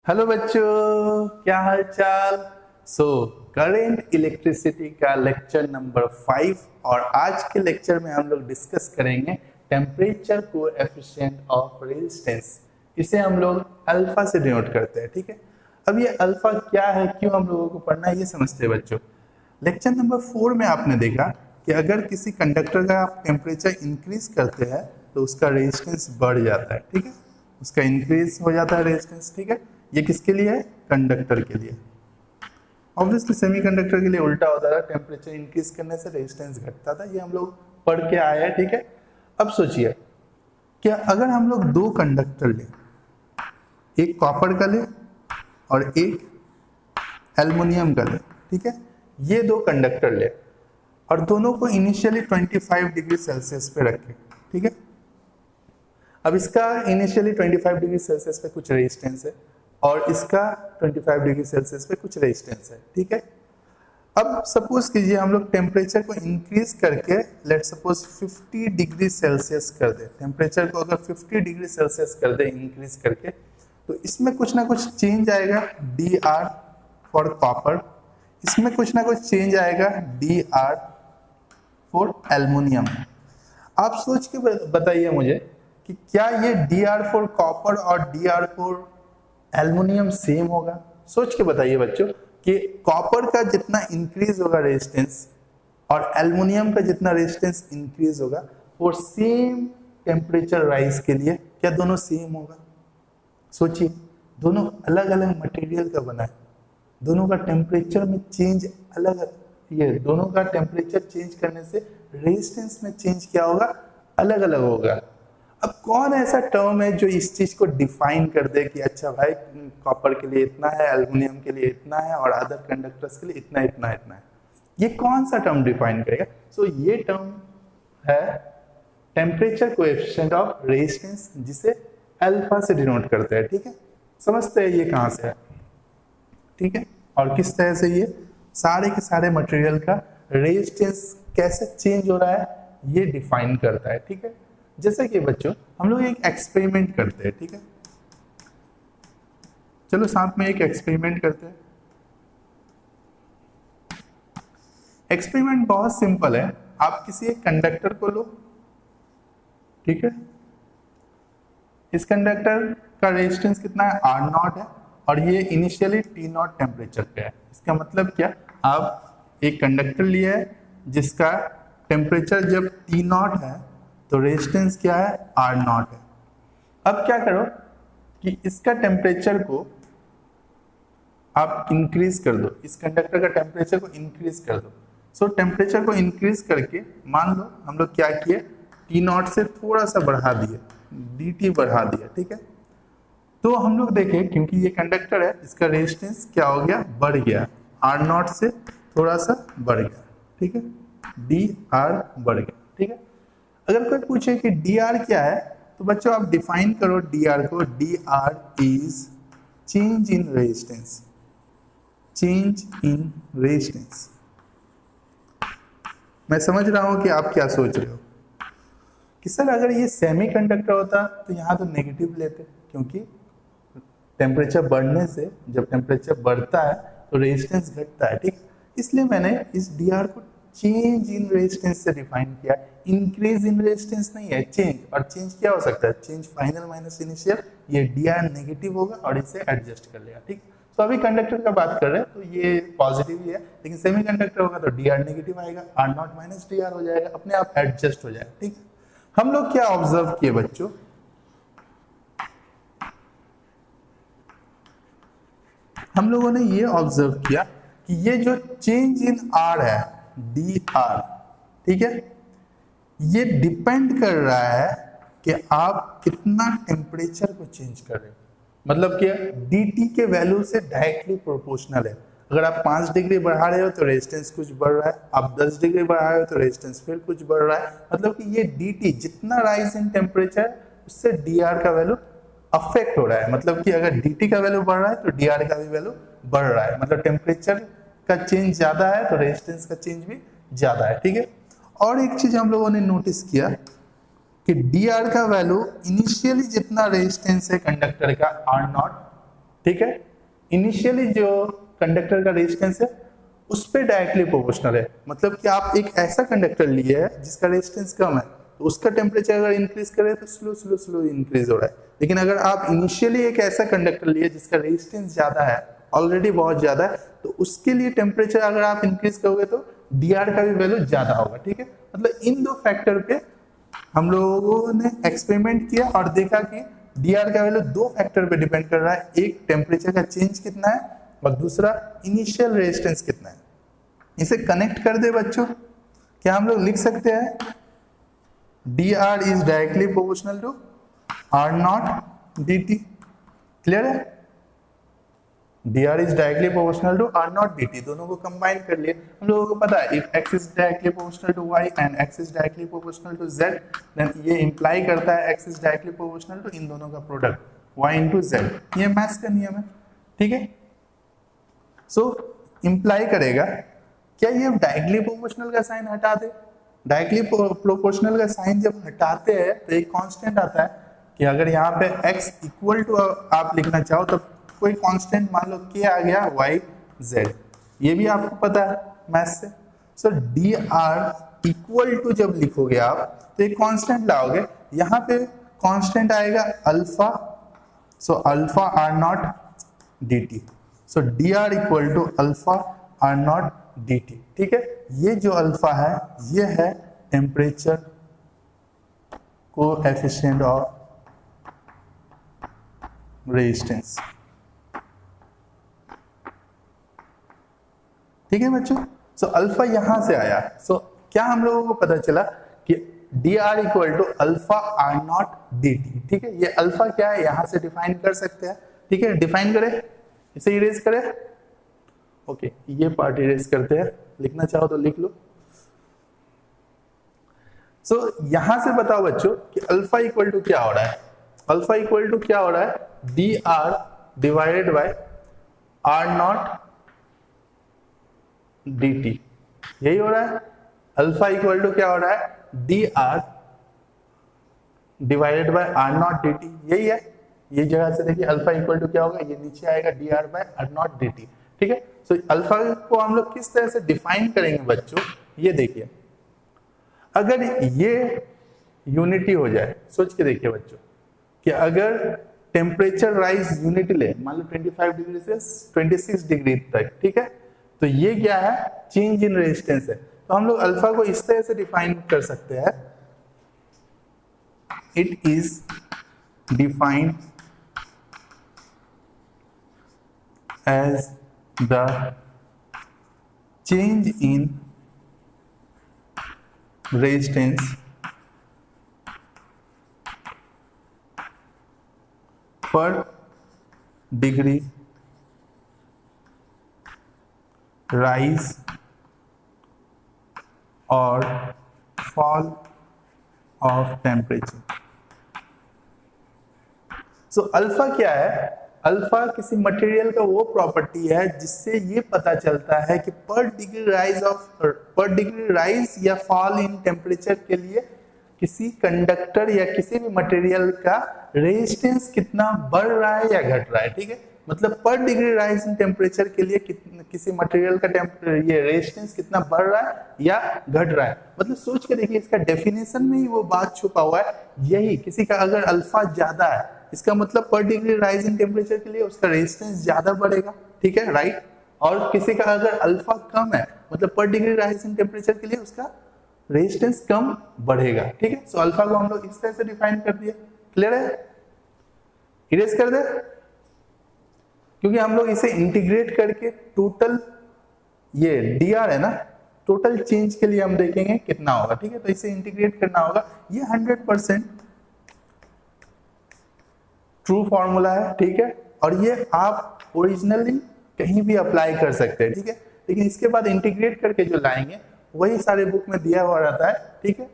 Hello बच्चों, क्या हाल चाल। करेंट इलेक्ट्रिसिटी का लेक्चर नंबर 5 और आज के लेक्चर में हम लोग डिस्कस करेंगे टेम्परेचर कोएफिशिएंट ऑफ रेजिस्टेंस। इसे हम लोग अल्फा से डिनोट करते हैं। ठीक है, अब ये अल्फा क्या है, क्यों हम लोगों को पढ़ना है, ये समझते हैं बच्चों। लेक्चर नंबर 4 में आपने देखा कि अगर किसी कंडक्टर का आप टेम्परेचर इंक्रीज करते हैं तो उसका रेजिस्टेंस बढ़ जाता है। ठीक है, उसका इंक्रीज हो जाता है रेजिस्टेंस। ठीक है, ये किसके लिए है? कंडक्टर के लिए। ऑब्वियसली सेमीकंडक्टर के लिए उल्टा होता था, टेम्परेचर इंक्रीज करने से रेजिस्टेंस घटता था। ये हम लोग पढ़ के आए हैं। ठीक है, अब सोचिए कि अगर हम लोग दो कंडक्टर लें, एक कॉपर का ले और एक एल्युमिनियम का ले। ठीक है, ये दो कंडक्टर ले और दोनों को इनिशियली 25 डिग्री सेल्सियस पे रखें। ठीक है, अब इसका इनिशियली 25 डिग्री सेल्सियस पे कुछ रेजिस्टेंस है और इसका 25 डिग्री सेल्सियस पे कुछ रेजिस्टेंस है। ठीक है, अब सपोज कीजिए हम लोग टेम्परेचर को इंक्रीज करके लेट सपोज 50 डिग्री सेल्सियस कर दे। टेम्परेचर को अगर 50 डिग्री सेल्सियस कर दे इंक्रीज करके, तो इसमें कुछ ना कुछ चेंज आएगा। डी आर फॉर कॉपर, इसमें कुछ ना कुछ चेंज आएगा डी आर फॉर एल्युमिनियम। आप सोच के बताइए मुझे कि क्या ये डी आर फॉर कॉपर और D R for aluminium same होगा? सोच के बताइए बच्चों कि कॉपर का जितना इंक्रीज होगा रेजिस्टेंस और एल्युमिनियम का जितना रेजिस्टेंस इंक्रीज होगा फॉर सेम टेम्परेचर राइज के लिए, क्या दोनों सेम होगा? सोचिए, दोनों अलग अलग मटेरियल का बना है, दोनों का टेम्परेचर में चेंज अलग, ये दोनों का टेम्परेचर चेंज करने से रेजिस्टेंस में चेंज क्या होगा? अलग अलग होगा। अब कौन ऐसा टर्म है जो इस चीज को डिफाइन कर दे कि अच्छा भाई कॉपर के लिए इतना है, एल्युमिनियम के लिए इतना है और अदर कंडक्टर्स के लिए इतना इतना इतना है? ये कौन सा टर्म डिफाइन करेगा? ये टर्म है टेम्परेचर कोएफिशिएंट ऑफ रेजिस्टेंस, जिसे अल्फा से डिनोट करते हैं। ठीक है, समझते हैं ये कहां से है। ठीक है, और किस तरह से ये सारे के सारे मटेरियल का रेजिस्टेंस कैसे चेंज हो रहा है ये डिफाइन करता है। ठीक है, जैसे कि बच्चों हम लोग एक एक्सपेरिमेंट करते हैं। ठीक है, चलो साथ में एक एक्सपेरिमेंट करते हैं। एक्सपेरिमेंट बहुत सिंपल है। आप किसी एक कंडक्टर को लो, ठीक है, इस कंडक्टर का रेजिस्टेंस कितना है? आर नॉट है और ये इनिशियली टी नॉट टेम्परेचर पे है। इसका मतलब क्या, आप एक कंडक्टर लिया है जिसका टेम्परेचर जब टी नॉट है तो रेजिस्टेंस क्या है? आर नॉट है। अब क्या करो कि इसका टेम्परेचर को आप इंक्रीज कर दो, इस कंडक्टर का टेम्परेचर को इंक्रीज कर दो। टेम्परेचर को इंक्रीज करके मान लो हम लोग क्या किए, टी नॉट से थोड़ा सा बढ़ा दिए, डी टी बढ़ा दिया। ठीक है, तो हम लोग देखें क्योंकि ये कंडक्टर है इसका रेजिस्टेंस क्या हो गया? बढ़ गया, आर नॉट से थोड़ा सा बढ़ गया। ठीक है, डी आर बढ़ गया। ठीक है, अगर कोई पूछे कि डी आर क्या है तो बच्चों आप डिफाइन करो डी आर को। D R is change in resistance, change in resistance. मैं समझ रहा हूं कि आप क्या सोच रहे हो कि सर अगर ये सेमीकंडक्टर होता तो यहां तो नेगेटिव लेते, क्योंकि टेम्परेचर बढ़ने से जब टेम्परेचर बढ़ता है तो रेजिस्टेंस घटता है। ठीक, इसलिए मैंने इस डी आर को चेंज इन रेजिस्टेंस से डिफाइन किया। इंक्रीज इन रेजिस्टेंस नहीं है, चेंज। और चेंज क्या हो सकता है? Change final minus initial. ये डी आर नेगेटिव होगा और इसे एडजस्ट कर लेगा। ठीक, तो अभी कंडक्टर का बात कर रहे हैं तो ये पॉजिटिव ही है, लेकिन सेमीकंडक्टर होगा तो डी आर नेगेटिव आएगा, R nought minus D R हो जाएगा, अपने आप एडजस्ट हो जाएगा। ठीक, हम लोग क्या ऑब्जर्व किए बच्चों, हम लोगों ने ये ऑब्जर्व किया कि ये जो चेंज इन आर है डी आर, ठीक है, ये डिपेंड कर रहा है कि आप कितना टेम्परेचर को चेंज कर रहे हो। मतलब कि डी टी के वैल्यू से डायरेक्टली प्रोपोर्शनल है। अगर आप 5 डिग्री बढ़ा रहे हो तो रेजिस्टेंस कुछ बढ़ रहा है, आप 10 डिग्री बढ़ा रहे हो तो रेजिस्टेंस फिर कुछ बढ़ रहा है। मतलब कि ये डी टी जितना राइज इन टेम्परेचर उससे डी आर का वैल्यू अफेक्ट हो रहा है। मतलब कि अगर डी टी का वैल्यू बढ़ रहा है तो डी आर का भी वैल्यू बढ़ रहा है। मतलब टेम्परेचर का चेंज ज्यादा है तो रेजिस्टेंस का चेंज भी ज्यादा है। ठीक है, और एक चीज हम लोगों ने नोटिस किया कि डी आर का वैल्यू इनिशियली जितना रेजिस्टेंस है कंडक्टर का आर नॉट, ठीक है। इनिशियली जो कंडक्टर का रेजिस्टेंस है उस पे डायरेक्टली प्रोपोर्शनल है, मतलब कि आप एक ऐसा कंडक्टर लिए है जिसका रेजिस्टेंस कम है तो उसका टेम्परेचर अगर इंक्रीज करे तो स्लो स्लो स्लो इंक्रीज हो रहा है। लेकिन अगर आप इनिशियली एक ऐसा कंडक्टर लिए जिसका रेजिस्टेंस ज्यादा है, ऑलरेडी बहुत ज्यादा है, तो उसके लिए टेम्परेचर अगर आप इंक्रीज करोगे तो dr का भी वैल्यू ज्यादा होगा, ठीक है। मतलब इन दो फैक्टर पे हम लोगों ने एक्सपेरिमेंट किया और देखा कि dr का वैल्यू दो फैक्टर पे डिपेंड कर रहा है, एक टेम्परेचर का चेंज कितना है और दूसरा इनिशियल रेजिस्टेंस कितना है। इसे कनेक्ट कर दे बच्चों, क्या हम लोग लिख सकते हैं dr is directly proportional to r nought dt। Clear है? dr is directly proportional to r nought dt, दोनों को कंबाइन कर लिए। हम लोगों को पता है if x is directly proportional to y and x is directly proportional to z, then ये इंप्लाई करता है x is directly proportional to इन दोनों का प्रोडक्ट y इनटू z। ये मैथ्स का नियम है, ठीक है। सो इंप्लाई करेगा, क्या ये डायरेक्टली प्रोपोर्शनल का साइन हटा दे? डायरेक्टली प्रोपोर्शनल का साइन जब हटाते हैं तो एक कांस्टेंट आता है कि अगर यहाँ पे x इक्वल टू आप लिखना चाहो तो कोई कांस्टेंट मान लो k आ गया y z, ये भी आपको पता है मैथ से। सो dr इक्वल टू जब लिखोगे आप तो एक कांस्टेंट लाओगे, यहाँ पे कांस्टेंट आएगा alpha, so alpha r nought dt। So dr equal to alpha r nought dt, ठीक है। ये जो अल्फा है ये है टेम्परेचर कोएफिशिएंट ऑफ रेजिस्टेंस, ठीक है बच्चों। सो अल्फा यहां से आया, सो क्या हम लोगों को पता चला कि dr equal to alpha r nought dt, ठीक है। ये अल्फा क्या है यहां से डिफाइन कर सकते हैं, ठीक है। डिफाइन करें, इसे इरेज करें, ओके ये पार्ट इरेज करते हैं, लिखना चाहो तो लिख लो। सो यहां से बताओ बच्चों कि अल्फा इक्वल टू क्या हो रहा है? अल्फा इक्वल टू क्या हो रहा है? dr divided by r nought dt, यही हो रहा है। अल्फा इक्वल टू क्या हो रहा है? dr divided by r nought dt, यही है। ये जगह से देखिए अल्फा इक्वल टू क्या होगा, ये नीचे आएगा dr by r nought dt, ठीक है। सो अल्फा को हम लोग किस तरह से डिफाइन करेंगे बच्चों, ये देखिए। अगर ये यूनिटी हो जाए, सोच के देखिए बच्चों कि अगर टेम्परेचर राइज यूनिटी ले, मान लो 25 डिग्री से 26 डिग्री तक, ठीक है, तो ये क्या है? चेंज इन रेजिस्टेंस है। तो हम लोग अल्फा को इस तरह से डिफाइन कर सकते हैं, it is defined as the change in resistance per degree rise or fall of temperature। so alpha क्या है? अल्फा किसी मटेरियल का वो प्रॉपर्टी है जिससे ये पता चलता है कि पर डिग्री राइज या फॉल इन टेम्परेचर के लिए किसी कंडक्टर या किसी भी मटेरियल का रेजिस्टेंस कितना बढ़ रहा है या घट रहा है, ठीक है। मतलब पर डिग्री राइज इन टेम्परेचर के लिए किसी मटेरियल का ये रेजिस्टेंस कितना बढ़ रहा है या घट रहा है। मतलब सोच के देखिए, इसका डेफिनेशन में ही वो बात छुपा हुआ है। यही किसी का अगर अल्फा ज्यादा है, इसका मतलब पर डिग्री राइज इन टेम्परेचर के लिए उसका रेजिस्टेंस ज्यादा बढ़ेगा, ठीक है, राइट। और किसी का अगर अल्फा कम है, मतलब पर डिग्री राइज इन टेम्परेचर के लिए उसका रेजिस्टेंस कम बढ़ेगा, ठीक है। सो अल्फा को हम लोग इस तरह से डिफाइन कर दिया। क्लियर है? इरेज कर दे, क्योंकि हम लोग इसे इंटीग्रेट करके टोटल ये dr है ना, टोटल चेंज के लिए हम देखेंगे कितना होगा, ठीक है। तो इसे इंटीग्रेट करना होगा। ये 100% ट्रू फॉर्मूला है, ठीक है, और ये आप ओरिजिनली कहीं भी अप्लाई कर सकते हैं, ठीक है। लेकिन इसके बाद इंटीग्रेट करके जो लाएंगे वही सारे बुक में दिया हुआ रहता है, ठीक है।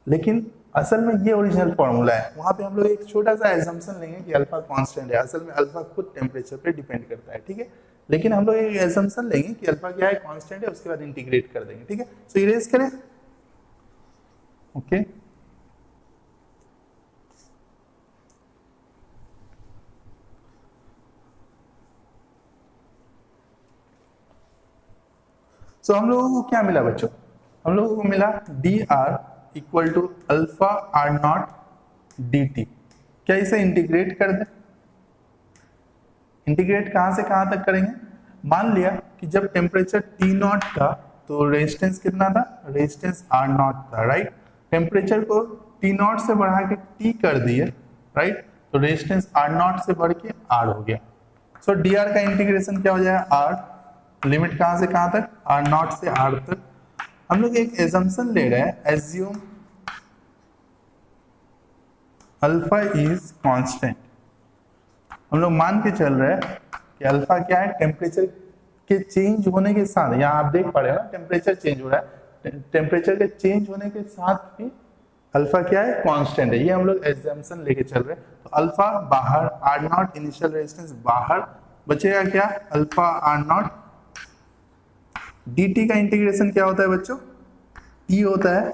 लेकिन असल में ये ओरिजिनल फॉर्मूला है। वहां पे हम लोग एक छोटा सा एजम्पशन लेंगे कि अल्फा कांस्टेंट है, असल में अल्फा खुद टेम्परेचर पे डिपेंड करता है, ठीक है। लेकिन हम लोग एक एजम्पशन लेंगे कि अल्फा क्या है, कांस्टेंट है, उसके बाद इंटीग्रेट कर देंगे, ठीक है। सो इरेज करें, ओके। सो हम लोगों को क्या मिला बच्चों, हम लोगों को मिला D R equal to alpha R nought D T. क्या इसे इंटीग्रेट कर दे? इंटीग्रेट कहां से कहां तक करेंगे? मान लिया कि जब टेम्परेचर टी नॉट था तो रेजिस्टेंस कितना था? रेजिस्टेंस आर नॉट था, राइट। टेम्परेचर को टी नॉट से बढ़ा के टी कर दिए, राइट, तो रेजिस्टेंस आर नॉट से बढ़ के आर हो गया। सो डी आर का इंटीग्रेशन क्या हो जाएगा? आर, लिमिट कहां से कहां तक? आर नॉट से आर तक। हम लोग एक एजम्पशन ले रहे हैं, एज्यूम अल्फा इज कांस्टेंट। हम लोग मान के चल रहे हैं कि अल्फा क्या है? टेम्परेचर के चेंज होने के साथ, यहाँ आप देख पा रहे हो ना टेम्परेचर चेंज हो रहा है, टेम्परेचर के चेंज होने के साथ भी अल्फा क्या है? कांस्टेंट है। ये हम लोग एग्जाम्पशन लेके चल रहे हैं। तो अल्फा बाहर, आर नॉट इनिशियल रेजिस्टेंस बाहर, बचेगा क्या? Alpha R nought. D T का इंटीग्रेशन क्या होता है बच्चों? टी होता है,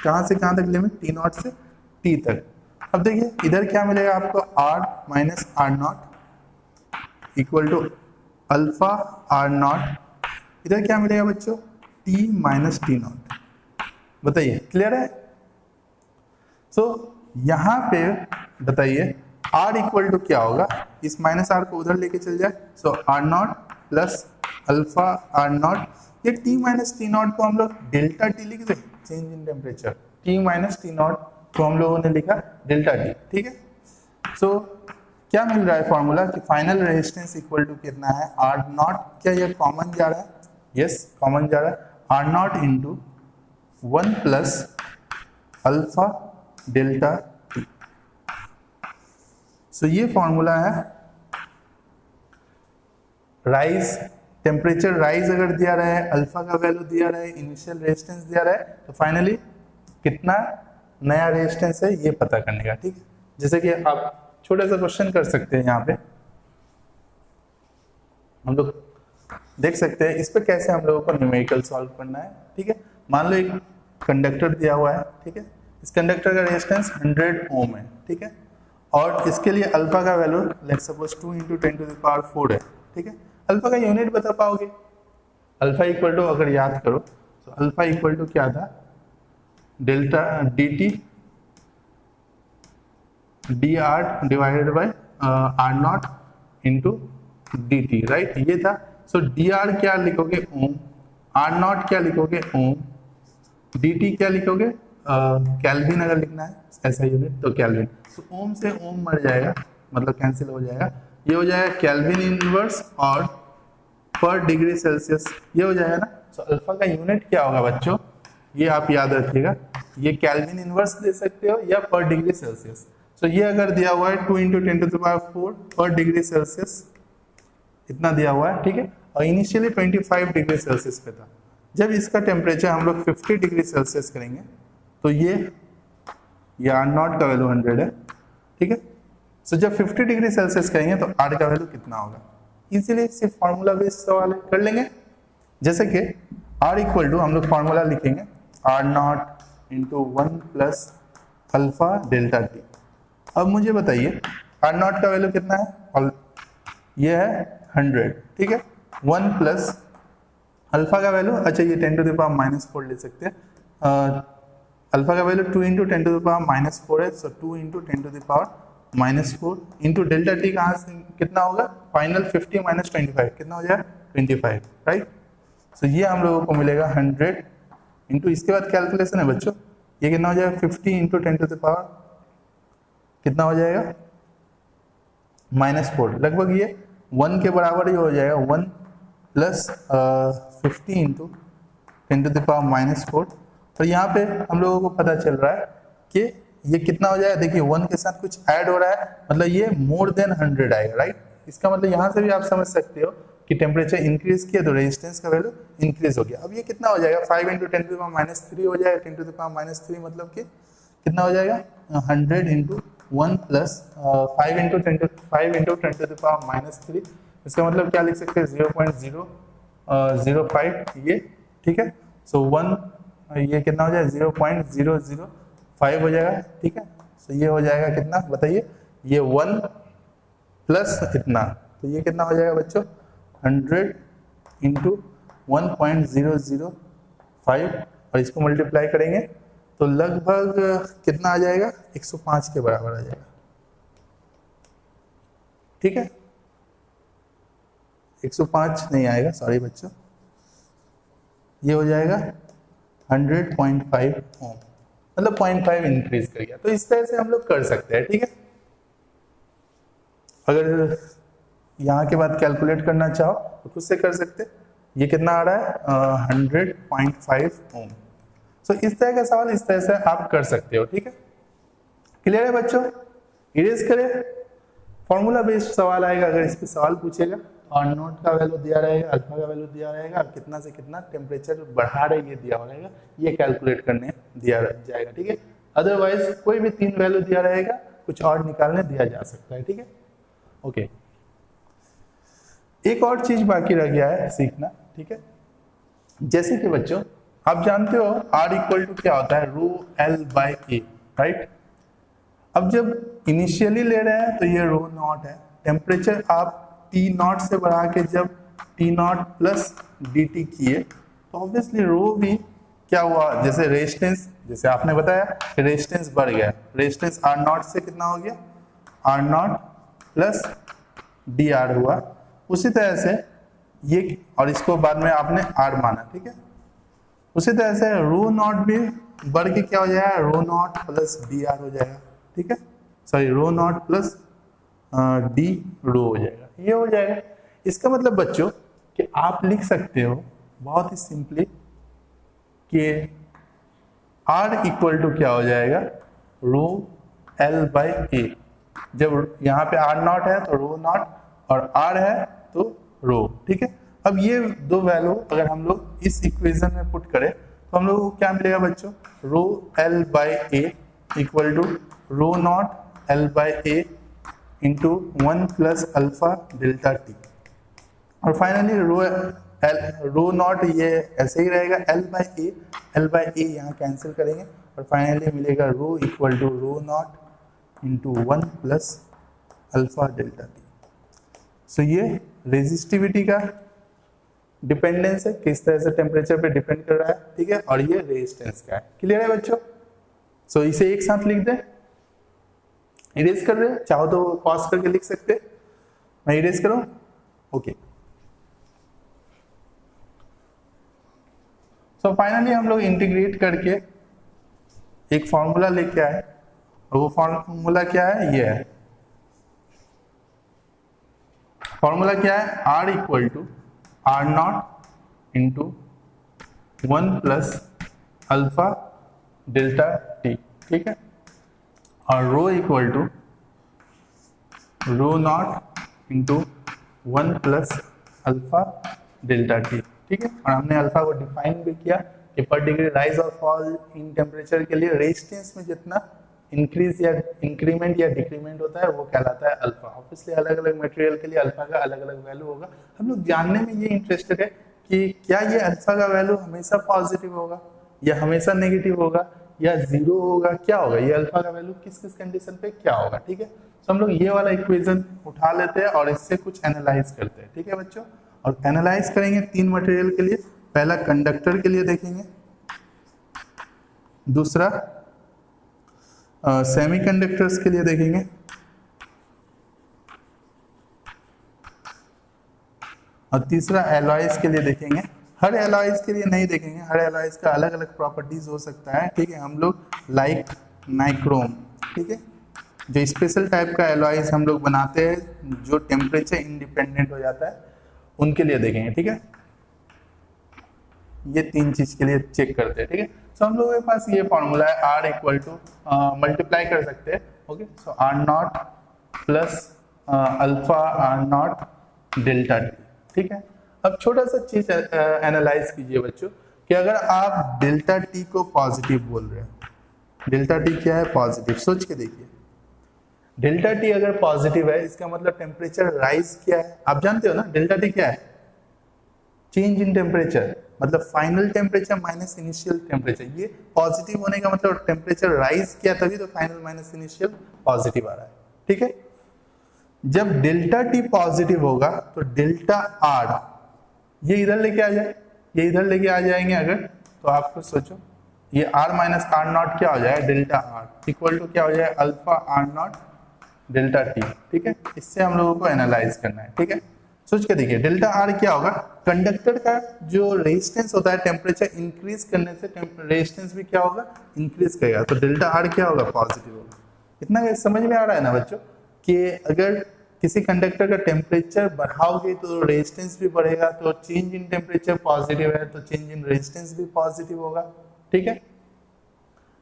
कहां से कहां तक लिमिट? टी नॉट से टी तक। अब देखिए इधर क्या मिलेगा आपको? R minus R nought equal to alpha R nought. इधर क्या मिलेगा बच्चों? T minus T nought. बताइए क्लियर है? सो यहां पे बताइए आर इक्वल टू क्या होगा? इस माइनस आर को उधर लेके चल जाए, so R not plus alpha R not. ये टी माइनस टी नॉट को हम लोग डेल्टा टी लिख दे, change in temperature. T minus T not को हम लोगों ने लिखा डेल्टा टी, ठीक है। सो क्या मिल रहा है फॉर्मूला कि फाइनल रेजिस्टेंस इक्वल टू कितना है? R nought. क्या ये कॉमन जा रहा है? यस कॉमन जा रहा है। R not into 1 plus alpha delta T. So ये फॉर्मूला है राइज, टेम्परेचर राइज अगर दिया रहा है, अल्फा का वैल्यू दिया रहा है, इनिशियल रेजिस्टेंस दिया रहा है, तो फाइनली कितना नया रेजिस्टेंस है ये पता करने का, ठीक है। जैसे कि आप छोटा सा क्वेश्चन कर सकते हैं, यहाँ पे हम लोग देख सकते हैं इस पे कैसे हम लोगों को न्यूमेरिकल सॉल्व करना है, ठीक है। मान लो एक कंडक्टर दिया हुआ है, ठीक है, इस कंडक्टर का रेजिस्टेंस 100 ओम है, ठीक है, और इसके लिए अल्फा का वैल्यू लेट्स सपोज 2 × 10⁴ है, ठीक है। अल्फा का यूनिट बता पाओगे? अल्फा इक्वल टू अगर याद करो तो अल्फा इक्वल टू क्या था? Delta D T D R divided by R not into D T, right, ये था। सो डी आर क्या लिखोगे? ओम। आर नॉट क्या लिखोगे? ओम। डी टी क्या लिखोगे? केल्विन अगर लिखना है ऐसा यूनिट तो केल्विन। तो ओम से ओम मर जाएगा, मतलब कैंसिल हो जाएगा। ये हो जाएगा केल्विन इनवर्स और पर डिग्री सेल्सियस, ये हो जाएगा ना। तो अल्फा का यूनिट क्या होगा बच्चों? ये आप याद रखिएगा, ये केल्विन इनवर्स दे सकते हो या पर डिग्री सेल्सियस। तो ये अगर दिया हुआ है 2 × 10⁴ पर डिग्री सेल्सियस, इतना दिया हुआ है, ठीक है, और इनिशियली 25 डिग्री सेल्सियस पे था। जब इसका टेम्परेचर हम लोग 50 डिग्री सेल्सियस करेंगे तो ये आर नॉट का वैल्यू 100 है, ठीक है। सो जब 50 डिग्री सेल्सियस करेंगे तो आर का वैल्यू कितना होगा? इसीलिए सिर्फ फॉर्मूला बेस्ड सवाल है, कर लेंगे। जैसे कि आर इक्वल टू हम लोग फॉर्मूला लिखेंगे R not into 1 plus alpha delta T. अब मुझे बताइए आर नॉट का वैल्यू कितना है? और ये है 100, ठीक है। 1 प्लस अल्फा का वैल्यू, अच्छा ये 10⁻⁻⁴ ले सकते हैं। अल्फा का वैल्यू 2 × 10⁻⁻⁴ है, सो 2 × 10⁻⁻⁴ इंटू डेल्टा टी कहाँ से कितना होगा? फाइनल 50 - 25 कितना हो जाएगा? 25, राइट। सो ये हम लोगों को मिलेगा 100 इंटू, इसके बाद कैलकुलेशन है बच्चों, ये कितना हो जाएगा? 50 × 10⁻, कितना हो जाएगा? -4, लगभग ये 1 के बराबर ही हो जाएगा। 1 प्लस 50 × 10⁻⁻⁴। और यहाँ पे हम लोगों को पता चल रहा है कि ये कितना हो जाएगा? देखिए 1 के साथ कुछ ऐड हो रहा है, मतलब ये मोर देन 100 आएगा, राइट। इसका मतलब यहाँ से भी आप समझ सकते हो कि टेम्परेचर इंक्रीज किया तो रेजिस्टेंस का वैल्यू इंक्रीज हो गया। अब ये कितना हो जाएगा? 5 × 10⁻³ हो जाएगा। 10⁻³ मतलब कि कितना हो जाएगा? 100 × 1 प्लस 5 × 10⁻³ इसका मतलब क्या लिख सकते हैं? 0.005 ये, ठीक है। सो 1 ये कितना हो जाएगा? 0.005 हो जाएगा, ठीक है। सो ये हो जाएगा कितना बताइए? ये 1 प्लस इतना, तो ये कितना हो जाएगा बच्चों? 100 × 1.005 और इसको मल्टीप्लाई करेंगे तो लगभग कितना आ जाएगा, 105 के बराबर आ जाएगा। ठीक है, 105 नहीं आएगा, सॉरी बच्चों, ये हो जाएगा 100.5 ओम, मतलब 0.5 इंक्रीज कर गया। तो इस तरह से हम लोग कर सकते हैं। ठीक है, अगर यहाँ के बाद कैलकुलेट करना चाहो तो खुद से कर सकते। ये कितना आ रहा है, 100.5 ओम। सो इस तरह का सवाल इस तरह से आप कर सकते हो। ठीक है, क्लियर है बच्चों? इरेज करें, फॉर्मूला बेस्ड सवाल आएगा। अगर इस पे सवाल पूछेगा, और नोट का वैल्यू दिया रहेगा, अल्फा का वैल्यू दिया रहेगा, और कितना से कितना टेम्परेचर बढ़ा रहे ये दिया रहेगा, ये कैलकुलेट करने दिया जाएगा। ठीक है, अदरवाइज कोई भी 3 वैल्यू दिया रहेगा, कुछ और निकालने दिया जा सकता है। ठीक है, ओके। एक और चीज बाकी रह गया है सीखना। ठीक है, जैसे कि बच्चों आप जानते हो R इक्वल टू क्या होता है, रो L बाई ए, राइट। अब जब इनिशियली ले रहे हैं तो ये रो नॉट है, टेम्परेचर आप T नॉट से बढ़ा के जब T नॉट प्लस dt किए तो ऑब्वियसली रो भी क्या हुआ, जैसे रेजिस्टेंस, जैसे आपने बताया रेजिस्टेंस बढ़ गया, रेजिस्टेंस R नॉट से कितना हो गया, R नॉट प्लस dr हुआ। उसी तरह से ये, और इसको बाद में आपने R माना। ठीक है, उसी तरह से रो नॉट भी बढ़ के क्या हो जाएगा, रो नॉट प्लस dr हो जाएगा। ठीक है, sorry rho not plus d rho हो जाएगा, ये हो जाएगा। इसका मतलब बच्चों कि आप लिख सकते हो बहुत ही सिंपली कि R इक्वल टू क्या हो जाएगा, रो L बाई ए। जब यहाँ पे R नॉट है तो रो नॉट, और R है तो रो। ठीक है, अब ये दो वैल्यू अगर हम लोग इस इक्वेशन में पुट करें तो हम लोग को क्या मिलेगा बच्चों, rho L by A equal to rho nought L by A into 1 plus alpha delta T, और फाइनली रो नॉट ये ऐसे ही रहेगा, L बाई ए यहाँ कैंसिल करेंगे और फाइनली मिलेगा rho equal to rho not into 1 plus alpha delta T. So ये resistivity का डिपेंडेंस है, किस तरह से टेम्परेचर पे डिपेंड कर रहा है। ठीक है, और ये रेजिस्टेंस का है। क्लियर है बच्चों? सो इसे एक साथ लिख दें, इरेज कर रहे, चाहो तो पॉज करके लिख सकते, मैं इरेज करूं, ओके। सो फाइनली हम लोग इंटीग्रेट करके एक फॉर्मूला लेके आए, और वो फॉर्मूला क्या है, ये है फॉर्मूला क्या है, R equal to R not into 1 plus alpha delta T. ठीक है, और rho equal to rho not into 1 plus alpha delta T. ठीक है, और हमने अल्फा को डिफाइन भी किया कि पर डिग्री राइज और फॉल इन टेम्परेचर के लिए रेजिस्टेंस में जितना इंक्रीज या इंक्रीमेंट या डिक्रीमेंट होता है वो कहलाता है अल्फा। ऑब्वियसली अलग अलग मटेरियल के लिए अल्फा का अलग अलग वैल्यू होगा। हम लोग जानने में ये इंटरेस्टेड है कि क्या ये अल्फा का वैल्यू हमेशा पॉजिटिव होगा या हमेशा नेगेटिव होगा या जीरो होगा, क्या होगा, ये अल्फा का वैल्यू किस किस कंडीशन पे क्या होगा। ठीक है, तो हम लोग ये वाला इक्वेशन उठा लेते हैं और इससे कुछ एनालाइज करते हैं। ठीक है बच्चों, और एनालाइज करेंगे 3 मटेरियल के लिए। पहला कंडक्टर के लिए देखेंगे, दूसरा सेमीकंडक्टर्स के लिए देखेंगे, और तीसरा एलॉयज के लिए देखेंगे। हर एलॉयज के लिए नहीं देखेंगे, हर एलॉयज का अलग अलग प्रॉपर्टीज हो सकता है। ठीक है, हम लोग लाइक नाइक्रोम, ठीक है, जो स्पेशल टाइप का एलॉयज हम लोग बनाते हैं जो टेम्परेचर इंडिपेंडेंट हो जाता है, उनके लिए देखेंगे। ठीक है, ये 3 चीज के लिए चेक करते हैं। ठीक है, सो हम लोगों के पास ये फॉर्मूला है, R इक्वल टू मल्टीप्लाई कर सकते हैं। Okay, so R not plus alpha R not delta T. ठीक है, अब छोटा सा चीज एनालाइज कीजिए बच्चों कि अगर आप डेल्टा टी को पॉजिटिव बोल रहे हैं, डेल्टा टी क्या है, पॉजिटिव, सोच के देखिए। डेल्टा टी अगर पॉजिटिव है इसका मतलब टेम्परेचर राइज क्या है, आप जानते हो ना, डेल्टा टी क्या है, चेंज इन टेम्परेचर, मतलब final temperature minus initial temperature. ये पॉजिटिव होने का मतलब टेम्परेचर राइज किया तभी तो फाइनल माइनस इनिशियल पॉजिटिव आ रहा है। ठीक है, जब डेल्टा टी पॉजिटिव होगा तो डेल्टा आर ये इधर लेके आ जाए, ये इधर लेके आ जाएंगे अगर, तो आपको सोचो ये r माइनस आर नॉट क्या हो जाएगा, डेल्टा r इक्वल टू क्या हो जाएगा, alpha R nought delta T. ठीक है, इससे हम लोगों को एनालाइज करना है। ठीक है, सोच के देखिए डेल्टा आर क्या होगा, कंडक्टर का जो रेजिस्टेंस होता है टेम्परेचर इंक्रीज करने से रेजिस्टेंस भी क्या होगा, इंक्रीज करेगा, तो डेल्टा आर क्या होगा, पॉजिटिव होगा। इतना समझ में आ रहा है ना बच्चों, कि अगर किसी कंडक्टर का टेम्परेचर बढ़ाओगे तो रेजिस्टेंस भी बढ़ेगा, तो चेंज इन टेम्परेचर पॉजिटिव है तो चेंज इन रेजिस्टेंस भी पॉजिटिव होगा। ठीक है,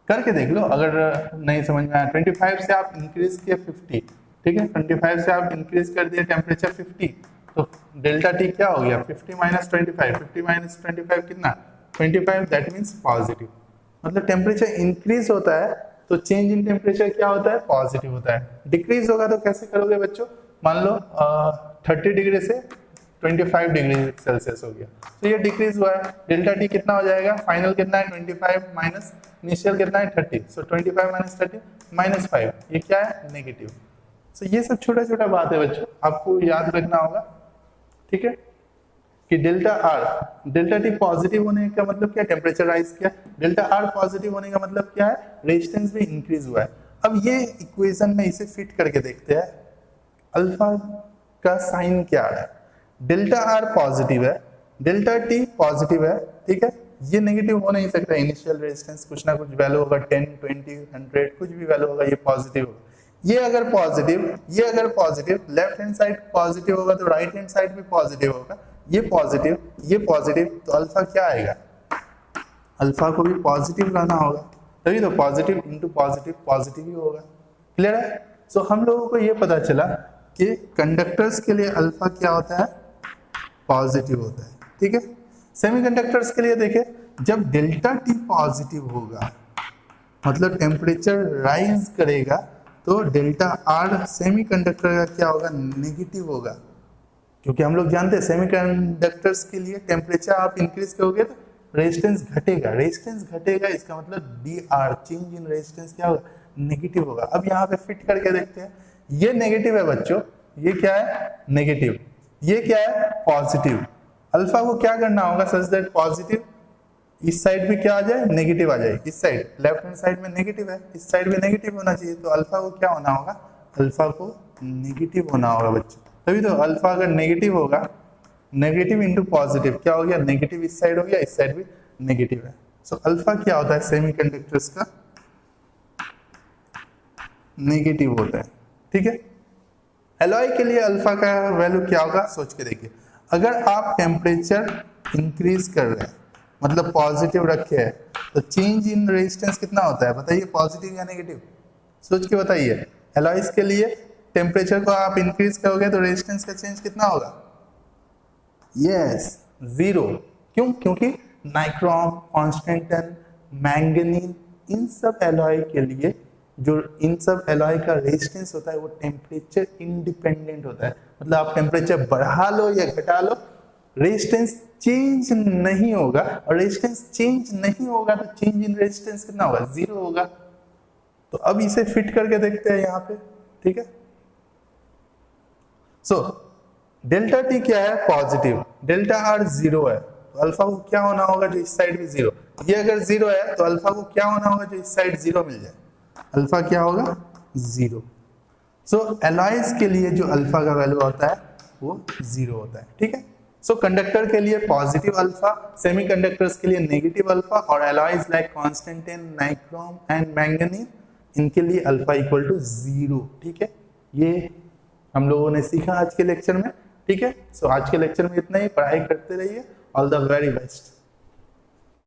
करके देख लो, अगर नहीं समझ में आया 25 से आप इंक्रीज किए 50, ठीक है, 25 से आप इंक्रीज कर दिए टेम्परेचर 50, तो डेल्टा टी क्या हो गया, 50 माइनस 25, 50 माइनस 25 कितना, 25, दैट मीन्स पॉजिटिव। मतलब टेम्परेचर इंक्रीज होता है तो चेंज इन टेम्परेचर क्या होता है, पॉजिटिव होता है। डिक्रीज होगा तो कैसे करोगे बच्चों, मान लो 30 डिग्री से 25 डिग्री सेल्सियस हो गया, तो ये डिक्रीज हुआ है, डेल्टा टी कितना हो जाएगा, फाइनल कितना है 25 माइनस इनिशियल कितना है 30, सो 25 माइनस 30 माइनस 5, ये क्या है, नेगेटिव। सो ये सब छोटा छोटा बात है बच्चों, आपको याद रखना होगा। ठीक है, कि delta R, delta T positive होने का मतलब क्या, टेम्परेचर राइज किया, डेल्टा आर पॉजिटिव होने का मतलब क्या है, रेजिस्टेंस भी इंक्रीज हुआ है। अब ये इक्वेशन में इसे फिट करके देखते हैं, अल्फा का साइन क्या है, डेल्टा आर पॉजिटिव है, डेल्टा टी पॉजिटिव है, ठीक है, ये नेगेटिव हो नहीं सकता, इनिशियल रेजिस्टेंस कुछ ना कुछ वैल्यू होगा, 10, 20, 100 कुछ भी वैल्यू होगा, ये पॉजिटिव होगा। ये अगर पॉजिटिव, ये अगर positive, left hand side positive होगा तो राइट हैंड साइड भी पॉजिटिव होगा, ये पॉजिटिव, ये पॉजिटिव, तो अल्फा क्या आएगा, अल्फा को भी पॉजिटिव लाना होगा, तभी तो पॉजिटिव इंटू पॉजिटिव पॉजिटिव ही होगा। क्लियर है? सो हम लोगों को ये पता चला कि कंडक्टर्स के लिए अल्फा क्या होता है, पॉजिटिव होता है। ठीक है, सेमीकंडक्टर्स के लिए देखें, जब डेल्टा टी पॉजिटिव होगा मतलब टेम्परेचर राइज करेगा, तो डेल्टा आर सेमीकंडक्टर का क्या होगा, नेगेटिव होगा, क्योंकि हम लोग जानते हैं सेमीकंडक्टर्स के लिए टेम्परेचर आप इंक्रीज करोगे तो रेजिस्टेंस घटेगा, रेजिस्टेंस घटेगा, इसका मतलब D R change in resistance क्या होगा, नेगेटिव होगा। अब यहाँ पे फिट करके देखते हैं, ये नेगेटिव है बच्चों, ये क्या है, नेगेटिव, ये क्या है, पॉजिटिव। अल्फा को क्या करना होगा सच दैट पॉजिटिव इस साइड भी क्या आ जाए, नेगेटिव आ जाए, इस साइड लेफ्ट हैंड साइड में नेगेटिव है, इस साइड भी नेगेटिव होना चाहिए, तो अल्फा को क्या होना होगा, अल्फा को नेगेटिव होना होगा बच्चों, तभी तो अल्फा अगर नेगेटिव होगा, नेगेटिव इंटू पॉजिटिव क्या हो गया, नेगेटिव इस साइड हो गया, इस साइड भी नेगेटिव है। सो अल्फा क्या होता है, सेमीकंडक्टर्स का नेगेटिव होता है। ठीक है, एलॉय के लिए अल्फा का वैल्यू क्या होगा, सोच के देखिए, अगर आप टेम्परेचर इंक्रीज कर रहे हैं मतलब पॉजिटिव रखे हैं, तो चेंज इन रेजिस्टेंस कितना होता है बताइए, पॉजिटिव या नेगेटिव, सोच के बताइए। एलॉयज के लिए टेम्परेचर को आप इंक्रीज करोगे तो रेजिस्टेंस का चेंज कितना होगा, यस, जीरो। क्यों, क्योंकि नाइक्रोम, कॉन्स्टेंटन, मैंगनीज, इन सब एलॉय के लिए जो इन सब एलॉय का रेजिस्टेंस होता है वो टेम्परेचर इंडिपेंडेंट होता है, मतलब आप टेम्परेचर बढ़ा लो या घटा लो, रेजिस्टेंस चेंज नहीं होगा, और रेजिस्टेंस चेंज नहीं होगा तो चेंज इन रेजिस्टेंस कितना होगा, जीरो होगा। तो अब इसे फिट करके देखते हैं यहाँ पे। ठीक है, सो डेल्टा टी क्या है, पॉजिटिव, डेल्टा आर जीरो है, तो अल्फा को क्या होना होगा, जो इस साइड भी जीरो, ये अगर जीरो है तो अल्फा को क्या होना होगा, जो इस साइड जीरो मिल जाए, अल्फा क्या होगा, जीरो। सो एलॉयज के लिए जो अल्फा का वैल्यू होता है वो जीरो होता है। ठीक है, सो कंडक्टर के लिए पॉजिटिव अल्फा, सेमीकंडक्टर्स के लिए नेगेटिव अल्फा, और alloys like constantan, nichrome and manganese, इनके लिए अल्फा इक्वल टू जीरो। ठीक है, ये हम लोगों ने सीखा आज के लेक्चर में। ठीक है, सो आज के लेक्चर में इतना ही, पढ़ाई करते रहिए, ऑल द वेरी बेस्ट।